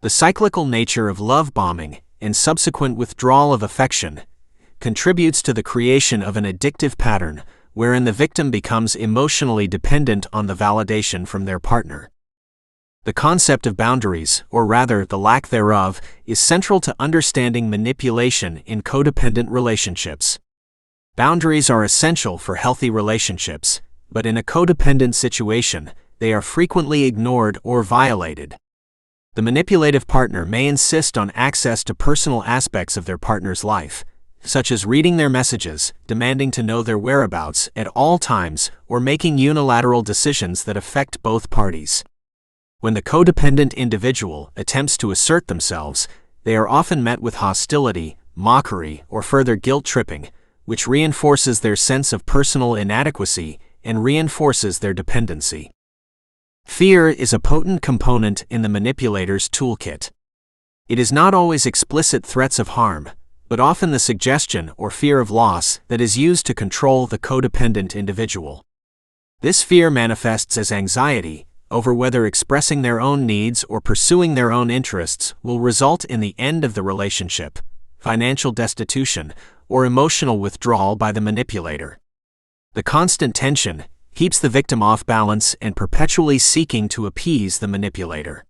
The cyclical nature of love bombing and subsequent withdrawal of affection contributes to the creation of an addictive pattern wherein the victim becomes emotionally dependent on the validation from their partner. The concept of boundaries, or rather the lack thereof, is central to understanding manipulation in codependent relationships. Boundaries are essential for healthy relationships, but in a codependent situation, they are frequently ignored or violated. The manipulative partner may insist on access to personal aspects of their partner's life, such as reading their messages, demanding to know their whereabouts at all times, or making unilateral decisions that affect both parties. When the codependent individual attempts to assert themselves, they are often met with hostility, mockery, or further guilt-tripping, which reinforces their sense of personal inadequacy and reinforces their dependency. Fear is a potent component in the manipulator's toolkit. It is not always explicit threats of harm, but often the suggestion or fear of loss that is used to control the codependent individual. This fear manifests as anxiety over whether expressing their own needs or pursuing their own interests will result in the end of the relationship, financial destitution, or emotional withdrawal by the manipulator. The constant tension keeps the victim off balance and perpetually seeking to appease the manipulator.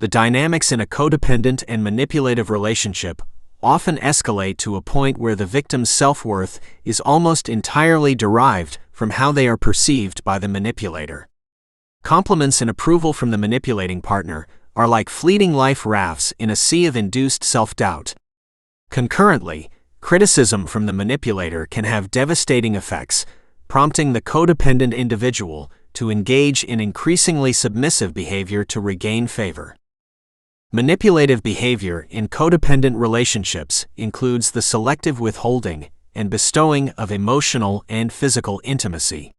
The dynamics in a codependent and manipulative relationship often escalate to a point where the victim's self-worth is almost entirely derived from how they are perceived by the manipulator. Compliments and approval from the manipulating partner are like fleeting life rafts in a sea of induced self-doubt. Concurrently, criticism from the manipulator can have devastating effects, prompting the codependent individual to engage in increasingly submissive behavior to regain favor. Manipulative behavior in codependent relationships includes the selective withholding and bestowing of emotional and physical intimacy.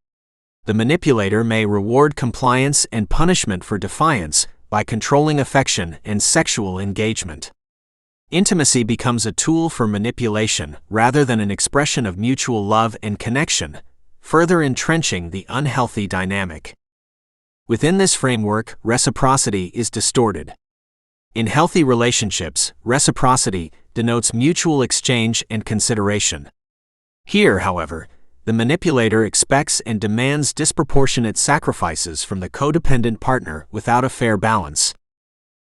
The manipulator may reward compliance and punishment for defiance by controlling affection and sexual engagement. Intimacy becomes a tool for manipulation rather than an expression of mutual love and connection, further entrenching the unhealthy dynamic. Within this framework, reciprocity is distorted. In healthy relationships, reciprocity denotes mutual exchange and consideration. Here, however, the manipulator expects and demands disproportionate sacrifices from the codependent partner without a fair balance.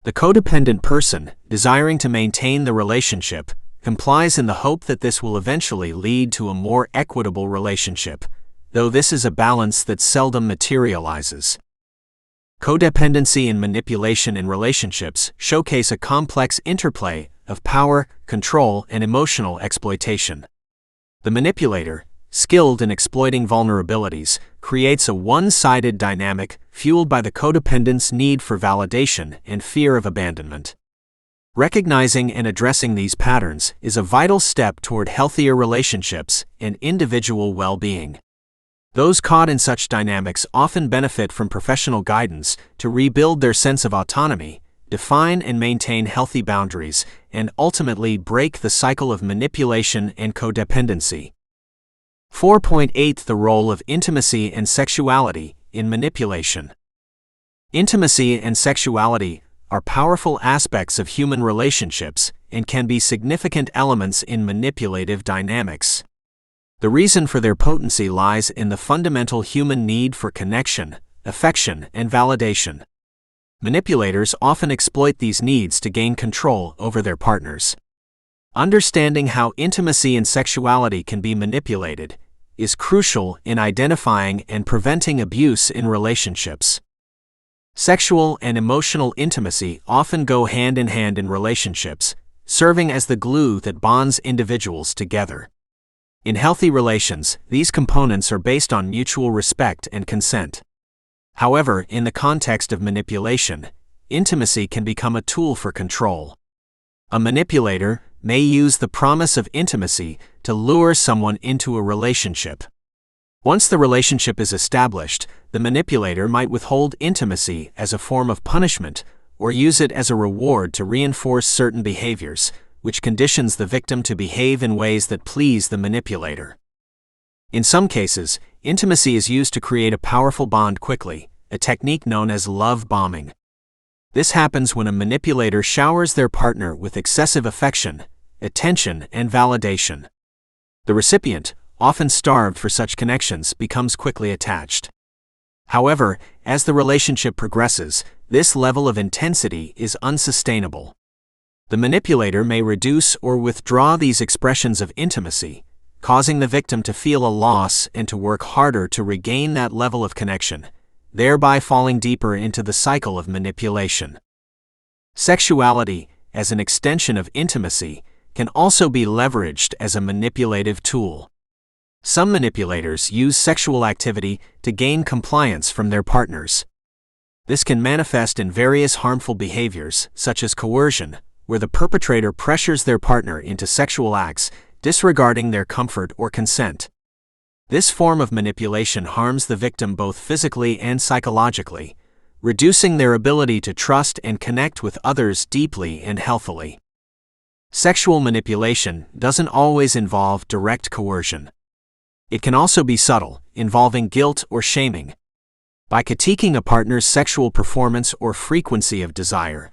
The codependent person, desiring to maintain the relationship, complies in the hope that this will eventually lead to a more equitable relationship, though this is a balance that seldom materializes. Codependency and manipulation in relationships showcase a complex interplay of power, control, and emotional exploitation. The manipulator, skilled in exploiting vulnerabilities, creates a one-sided dynamic fueled by the codependent's need for validation and fear of abandonment. Recognizing and addressing these patterns is a vital step toward healthier relationships and individual well-being. Those caught in such dynamics often benefit from professional guidance to rebuild their sense of autonomy, define and maintain healthy boundaries, and ultimately break the cycle of manipulation and codependency. 4.8 The role of intimacy and sexuality in manipulation. Intimacy and sexuality are powerful aspects of human relationships and can be significant elements in manipulative dynamics. The reason for their potency lies in the fundamental human need for connection, affection, and validation. Manipulators often exploit these needs to gain control over their partners. Understanding how intimacy and sexuality can be manipulated is crucial in identifying and preventing abuse in relationships. Sexual and emotional intimacy often go hand in hand in relationships, serving as the glue that bonds individuals together. In healthy relations, these components are based on mutual respect and consent. However, in the context of manipulation, intimacy can become a tool for control. A manipulator may use the promise of intimacy to lure someone into a relationship. Once the relationship is established, the manipulator might withhold intimacy as a form of punishment or use it as a reward to reinforce certain behaviors, which conditions the victim to behave in ways that please the manipulator. In some cases, intimacy is used to create a powerful bond quickly, a technique known as love bombing. This happens when a manipulator showers their partner with excessive affection, attention, and validation. The recipient, often starved for such connections, becomes quickly attached. However, as the relationship progresses, this level of intensity is unsustainable. The manipulator may reduce or withdraw these expressions of intimacy, causing the victim to feel a loss and to work harder to regain that level of connection, thereby falling deeper into the cycle of manipulation. Sexuality, as an extension of intimacy, can also be leveraged as a manipulative tool. Some manipulators use sexual activity to gain compliance from their partners. This can manifest in various harmful behaviors, such as coercion, where the perpetrator pressures their partner into sexual acts, disregarding their comfort or consent. This form of manipulation harms the victim both physically and psychologically, reducing their ability to trust and connect with others deeply and healthily. Sexual manipulation doesn't always involve direct coercion. It can also be subtle, involving guilt or shaming. By critiquing a partner's sexual performance or frequency of desire,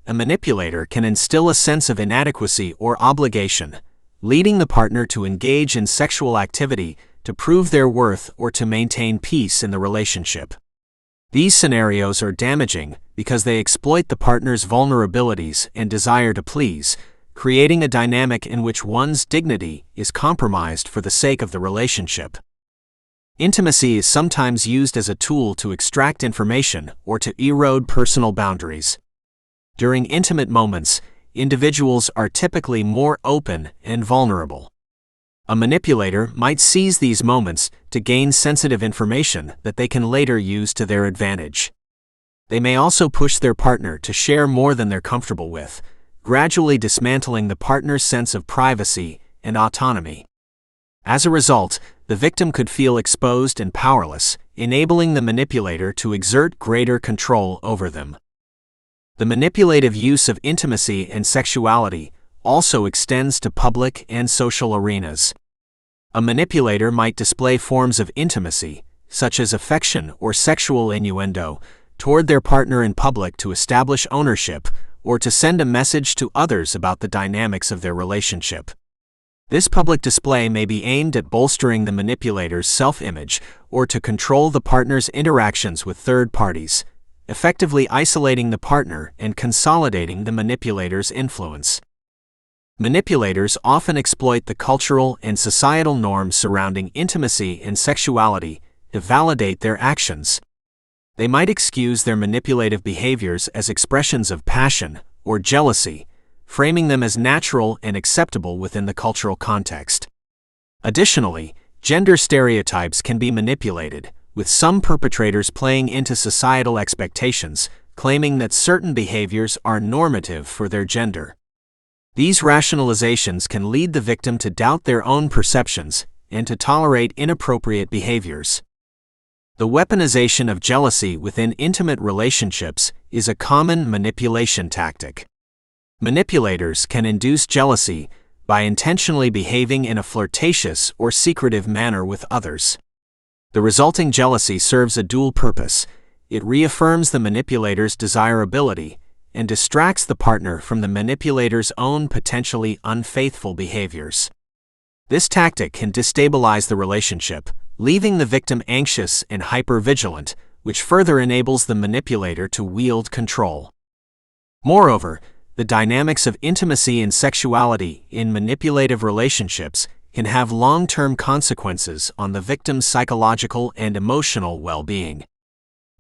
a manipulator can instill a sense of inadequacy or obligation, leading the partner to engage in sexual activity to prove their worth or to maintain peace in the relationship. These scenarios are damaging because they exploit the partner's vulnerabilities and desire to please, creating a dynamic in which one's dignity is compromised for the sake of the relationship. Intimacy is sometimes used as a tool to extract information or to erode personal boundaries. During intimate moments, individuals are typically more open and vulnerable. A manipulator might seize these moments to gain sensitive information that they can later use to their advantage. They may also push their partner to share more than they're comfortable with, gradually dismantling the partner's sense of privacy and autonomy. As a result, the victim could feel exposed and powerless, enabling the manipulator to exert greater control over them. The manipulative use of intimacy and sexuality also extends to public and social arenas. A manipulator might display forms of intimacy, such as affection or sexual innuendo, toward their partner in public to establish ownership or to send a message to others about the dynamics of their relationship. This public display may be aimed at bolstering the manipulator's self-image or to control the partner's interactions with third parties, effectively isolating the partner and consolidating the manipulator's influence. Manipulators often exploit the cultural and societal norms surrounding intimacy and sexuality to validate their actions. They might excuse their manipulative behaviors as expressions of passion or jealousy, framing them as natural and acceptable within the cultural context. Additionally, gender stereotypes can be manipulated, with some perpetrators playing into societal expectations, claiming that certain behaviors are normative for their gender. These rationalizations can lead the victim to doubt their own perceptions and to tolerate inappropriate behaviors. The weaponization of jealousy within intimate relationships is a common manipulation tactic. Manipulators can induce jealousy by intentionally behaving in a flirtatious or secretive manner with others. The resulting jealousy serves a dual purpose. It reaffirms the manipulator's desirability and distracts the partner from the manipulator's own potentially unfaithful behaviors. This tactic can destabilize the relationship, leaving the victim anxious and hyper-vigilant, which further enables the manipulator to wield control. Moreover, the dynamics of intimacy and sexuality in manipulative relationships can have long-term consequences on the victim's psychological and emotional well-being.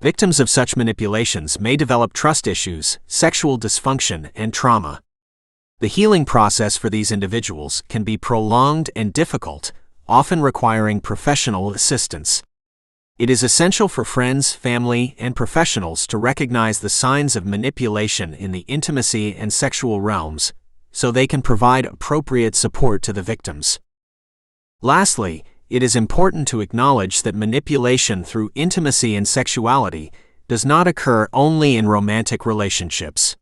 Victims of such manipulations may develop trust issues, sexual dysfunction, and trauma. The healing process for these individuals can be prolonged and difficult, often requiring professional assistance. It is essential for friends, family, and professionals to recognize the signs of manipulation in the intimacy and sexual realms, so they can provide appropriate support to the victims. Lastly, it is important to acknowledge that manipulation through intimacy and sexuality does not occur only in romantic relationships.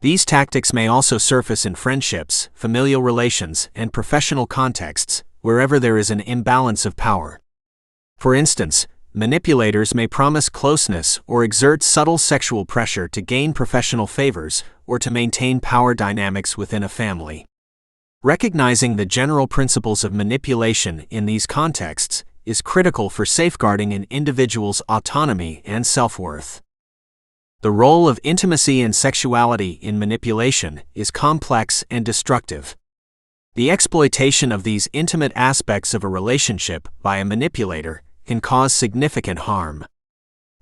These tactics may also surface in friendships, familial relations, and professional contexts, wherever there is an imbalance of power. For instance, manipulators may promise closeness or exert subtle sexual pressure to gain professional favors or to maintain power dynamics within a family. Recognizing the general principles of manipulation in these contexts is critical for safeguarding an individual's autonomy and self-worth. The role of intimacy and sexuality in manipulation is complex and destructive. The exploitation of these intimate aspects of a relationship by a manipulator can cause significant harm.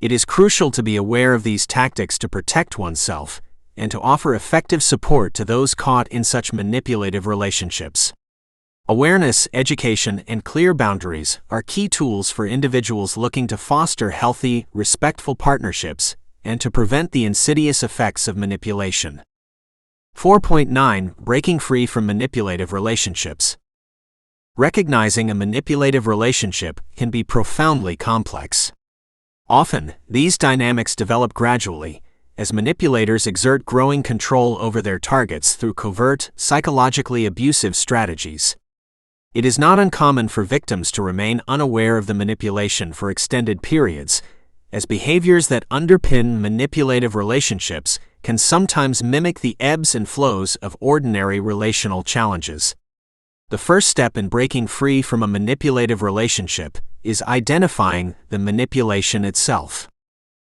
It is crucial to be aware of these tactics to protect oneself and to offer effective support to those caught in such manipulative relationships. Awareness, education, and clear boundaries are key tools for individuals looking to foster healthy, respectful partnerships and to prevent the insidious effects of manipulation. 4.9 Breaking free from manipulative relationships. Recognizing a manipulative relationship can be profoundly complex. Often, these dynamics develop gradually, as manipulators exert growing control over their targets through covert, psychologically abusive strategies. It is not uncommon for victims to remain unaware of the manipulation for extended periods, as behaviors that underpin manipulative relationships can sometimes mimic the ebbs and flows of ordinary relational challenges. The first step in breaking free from a manipulative relationship is identifying the manipulation itself.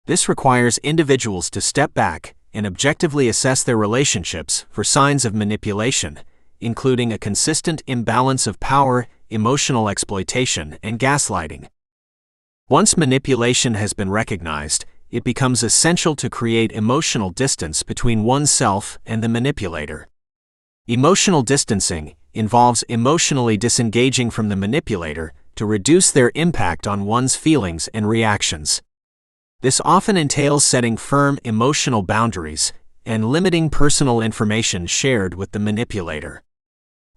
This requires individuals to step back and objectively assess their relationships for signs of manipulation, including a consistent imbalance of power, emotional exploitation, and gaslighting. Once manipulation has been recognized, it becomes essential to create emotional distance between oneself and the manipulator. Emotional distancing involves emotionally disengaging from the manipulator to reduce their impact on one's feelings and reactions. This often entails setting firm emotional boundaries and limiting personal information shared with the manipulator.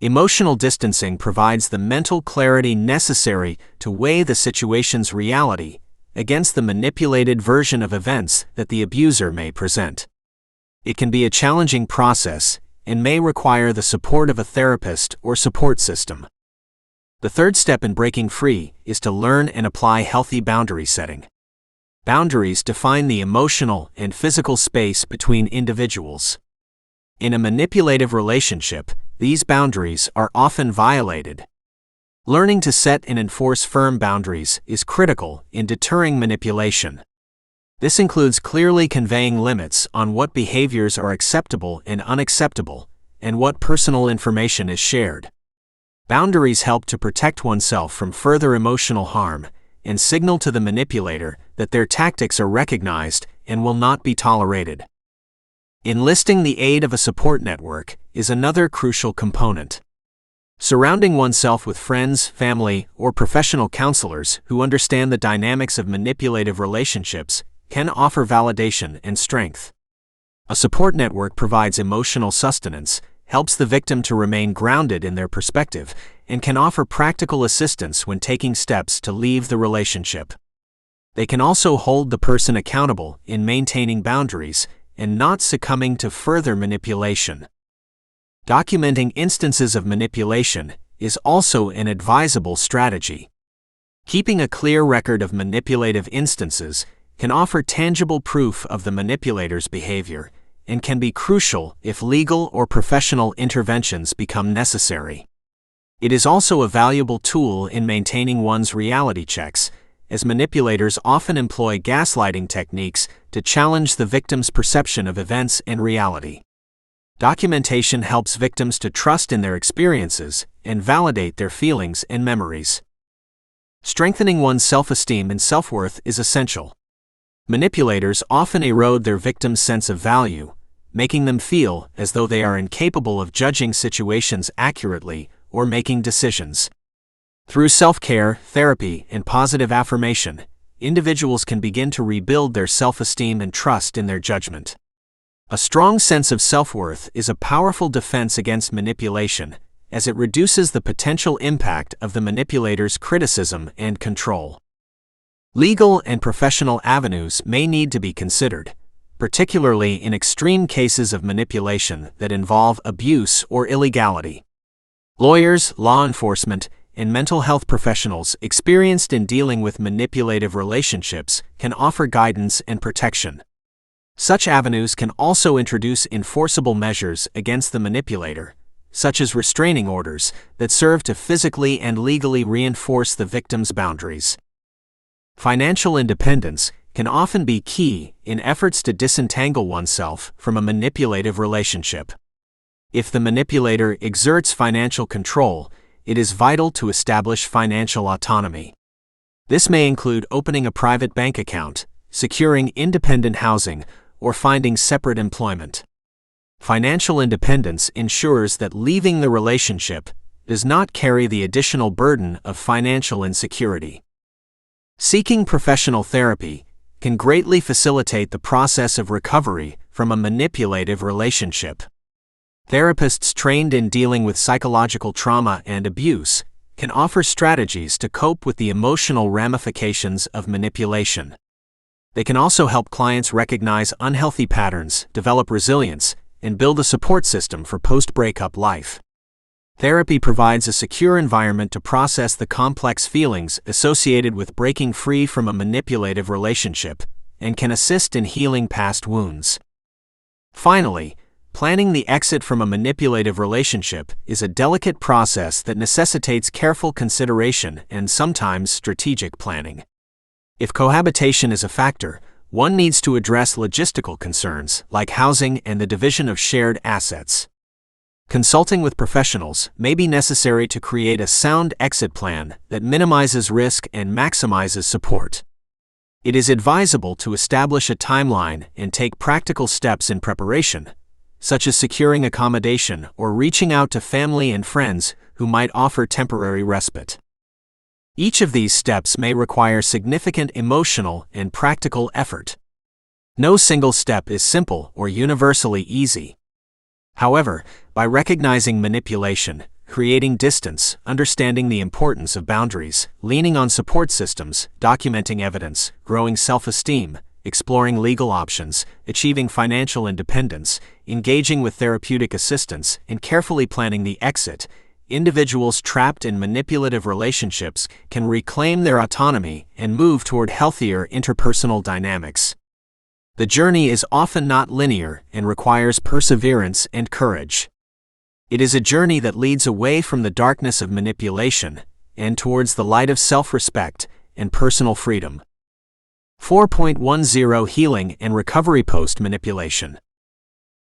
Emotional distancing provides the mental clarity necessary to weigh the situation's reality against the manipulated version of events that the abuser may present. It can be a challenging process and may require the support of a therapist or support system. The third step in breaking free is to learn and apply healthy boundary setting. Boundaries define the emotional and physical space between individuals. In a manipulative relationship, these boundaries are often violated. Learning to set and enforce firm boundaries is critical in deterring manipulation. This includes clearly conveying limits on what behaviors are acceptable and unacceptable, and what personal information is shared. Boundaries help to protect oneself from further emotional harm and signal to the manipulator that their tactics are recognized and will not be tolerated. Enlisting the aid of a support network is another crucial component. Surrounding oneself with friends, family, or professional counselors who understand the dynamics of manipulative relationships can offer validation and strength. A support network provides emotional sustenance, helps the victim to remain grounded in their perspective, and can offer practical assistance when taking steps to leave the relationship. They can also hold the person accountable in maintaining boundaries and not succumbing to further manipulation. Documenting instances of manipulation is also an advisable strategy. Keeping a clear record of manipulative instances can offer tangible proof of the manipulator's behavior and can be crucial if legal or professional interventions become necessary. It is also a valuable tool in maintaining one's reality checks, as manipulators often employ gaslighting techniques to challenge the victim's perception of events and reality. Documentation helps victims to trust in their experiences and validate their feelings and memories. Strengthening one's self-esteem and self-worth is essential. Manipulators often erode their victims' sense of value, making them feel as though they are incapable of judging situations accurately or making decisions. Through self-care, therapy, and positive affirmation, individuals can begin to rebuild their self-esteem and trust in their judgment. A strong sense of self-worth is a powerful defense against manipulation, as it reduces the potential impact of the manipulator's criticism and control. Legal and professional avenues may need to be considered, particularly in extreme cases of manipulation that involve abuse or illegality. Lawyers, law enforcement, and mental health professionals experienced in dealing with manipulative relationships can offer guidance and protection. Such avenues can also introduce enforceable measures against the manipulator, such as restraining orders that serve to physically and legally reinforce the victim's boundaries. Financial independence can often be key in efforts to disentangle oneself from a manipulative relationship. If the manipulator exerts financial control, it is vital to establish financial autonomy. This may include opening a private bank account, securing independent housing, or finding separate employment. Financial independence ensures that leaving the relationship does not carry the additional burden of financial insecurity. Seeking professional therapy can greatly facilitate the process of recovery from a manipulative relationship. Therapists trained in dealing with psychological trauma and abuse can offer strategies to cope with the emotional ramifications of manipulation. They can also help clients recognize unhealthy patterns, develop resilience, and build a support system for post-breakup life. Therapy provides a secure environment to process the complex feelings associated with breaking free from a manipulative relationship and can assist in healing past wounds. Finally, planning the exit from a manipulative relationship is a delicate process that necessitates careful consideration and sometimes strategic planning. If cohabitation is a factor, one needs to address logistical concerns like housing and the division of shared assets. Consulting with professionals may be necessary to create a sound exit plan that minimizes risk and maximizes support. It is advisable to establish a timeline and take practical steps in preparation, such as securing accommodation or reaching out to family and friends who might offer temporary respite. Each of these steps may require significant emotional and practical effort. No single step is simple or universally easy. However, by recognizing manipulation, creating distance, understanding the importance of boundaries, leaning on support systems, documenting evidence, growing self-esteem, exploring legal options, achieving financial independence, engaging with therapeutic assistance, and carefully planning the exit, individuals trapped in manipulative relationships can reclaim their autonomy and move toward healthier interpersonal dynamics. The journey is often not linear and requires perseverance and courage. It is a journey that leads away from the darkness of manipulation and towards the light of self-respect and personal freedom. 4.10 Healing and Recovery Post-Manipulation.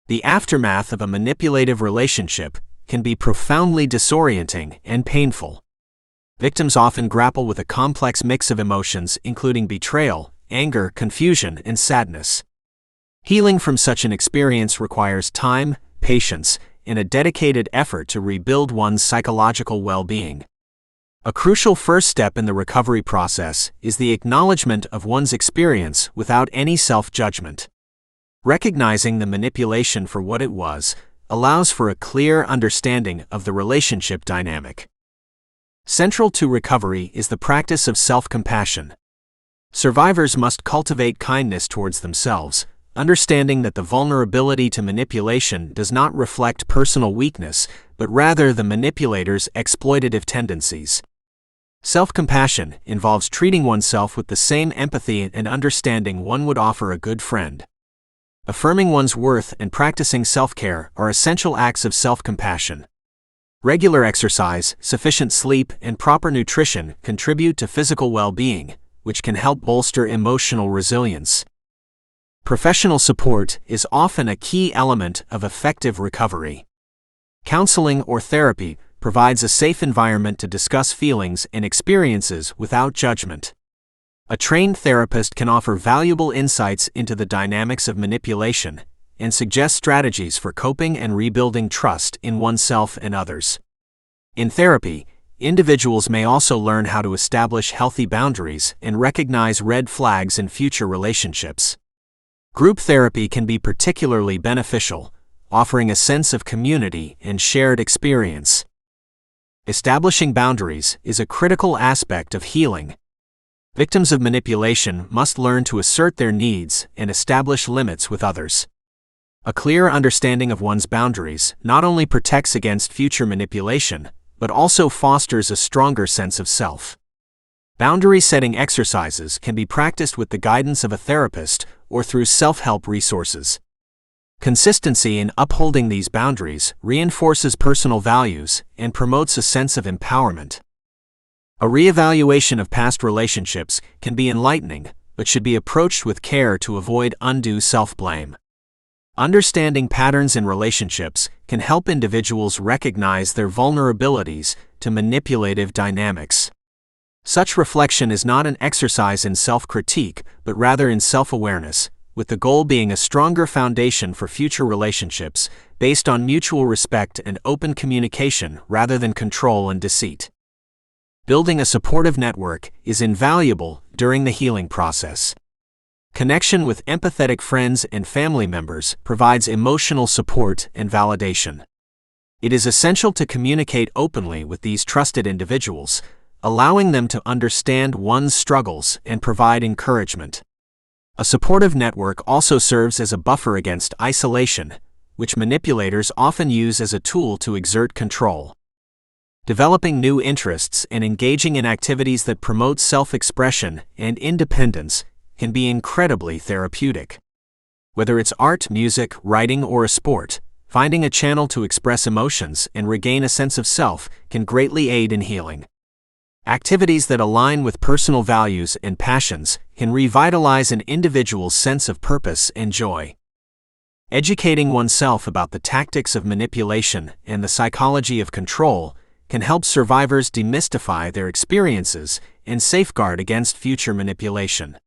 The aftermath of a manipulative relationship can be profoundly disorienting and painful. Victims often grapple with a complex mix of emotions including betrayal, anger, confusion, and sadness. Healing from such an experience requires time, patience, and a dedicated effort to rebuild one's psychological well-being. A crucial first step in the recovery process is the acknowledgement of one's experience without any self-judgment. Recognizing the manipulation for what it was allows for a clear understanding of the relationship dynamic. Central to recovery is the practice of self-compassion. Survivors must cultivate kindness towards themselves, understanding that the vulnerability to manipulation does not reflect personal weakness, but rather the manipulator's exploitative tendencies. Self-compassion involves treating oneself with the same empathy and understanding one would offer a good friend. Affirming one's worth and practicing self-care are essential acts of self-compassion. Regular exercise, sufficient sleep, and proper nutrition contribute to physical well-being, which can help bolster emotional resilience. Professional support is often a key element of effective recovery. Counseling or therapy provides a safe environment to discuss feelings and experiences without judgment. A trained therapist can offer valuable insights into the dynamics of manipulation and suggest strategies for coping and rebuilding trust in oneself and others. In therapy, individuals may also learn how to establish healthy boundaries and recognize red flags in future relationships. Group therapy can be particularly beneficial, offering a sense of community and shared experience. Establishing boundaries is a critical aspect of healing. Victims of manipulation must learn to assert their needs and establish limits with others. A clear understanding of one's boundaries not only protects against future manipulation, but also fosters a stronger sense of self. Boundary-setting exercises can be practiced with the guidance of a therapist or through self-help resources. Consistency in upholding these boundaries reinforces personal values and promotes a sense of empowerment. A reevaluation of past relationships can be enlightening, but should be approached with care to avoid undue self-blame. Understanding patterns in relationships can help individuals recognize their vulnerabilities to manipulative dynamics. Such reflection is not an exercise in self-critique, but rather in self-awareness, with the goal being a stronger foundation for future relationships based on mutual respect and open communication rather than control and deceit. Building a supportive network is invaluable during the healing process. Connection with empathetic friends and family members provides emotional support and validation. It is essential to communicate openly with these trusted individuals, allowing them to understand one's struggles and provide encouragement. A supportive network also serves as a buffer against isolation, which manipulators often use as a tool to exert control. Developing new interests and engaging in activities that promote self-expression and independence can be incredibly therapeutic. Whether it's art, music, writing, or a sport, finding a channel to express emotions and regain a sense of self can greatly aid in healing. Activities that align with personal values and passions can revitalize an individual's sense of purpose and joy. Educating oneself about the tactics of manipulation and the psychology of control can help survivors demystify their experiences and safeguard against future manipulation.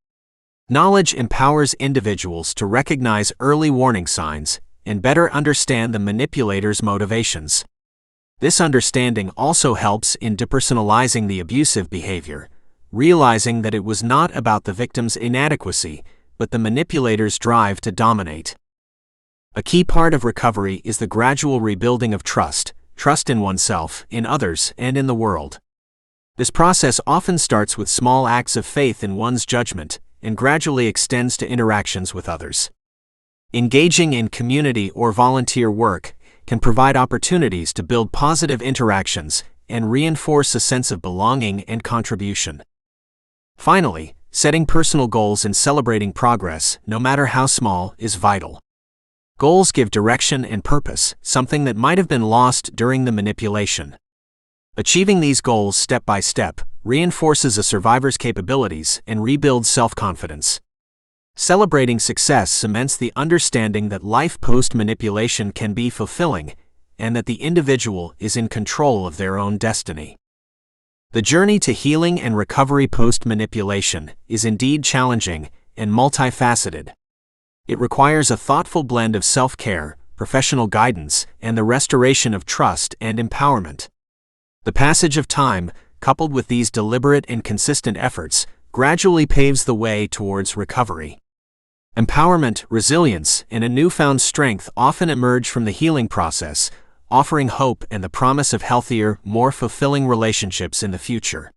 Knowledge empowers individuals to recognize early warning signs and better understand the manipulator's motivations. This understanding also helps in depersonalizing the abusive behavior, realizing that it was not about the victim's inadequacy, but the manipulator's drive to dominate. A key part of recovery is the gradual rebuilding of trust in oneself, in others, and in the world. This process often starts with small acts of faith in one's judgment and gradually extends to interactions with others. Engaging in community or volunteer work can provide opportunities to build positive interactions and reinforce a sense of belonging and contribution. Finally, setting personal goals and celebrating progress, no matter how small, is vital. Goals give direction and purpose, something that might have been lost during the manipulation. Achieving these goals step by step reinforces a survivor's capabilities and rebuilds self-confidence. Celebrating success cements the understanding that life post-manipulation can be fulfilling and that the individual is in control of their own destiny. The journey to healing and recovery post-manipulation is indeed challenging and multifaceted. It requires a thoughtful blend of self-care, professional guidance, and the restoration of trust and empowerment. The passage of time, coupled with these deliberate and consistent efforts, gradually paves the way towards recovery. Empowerment, resilience, and a newfound strength often emerge from the healing process, offering hope and the promise of healthier, more fulfilling relationships in the future.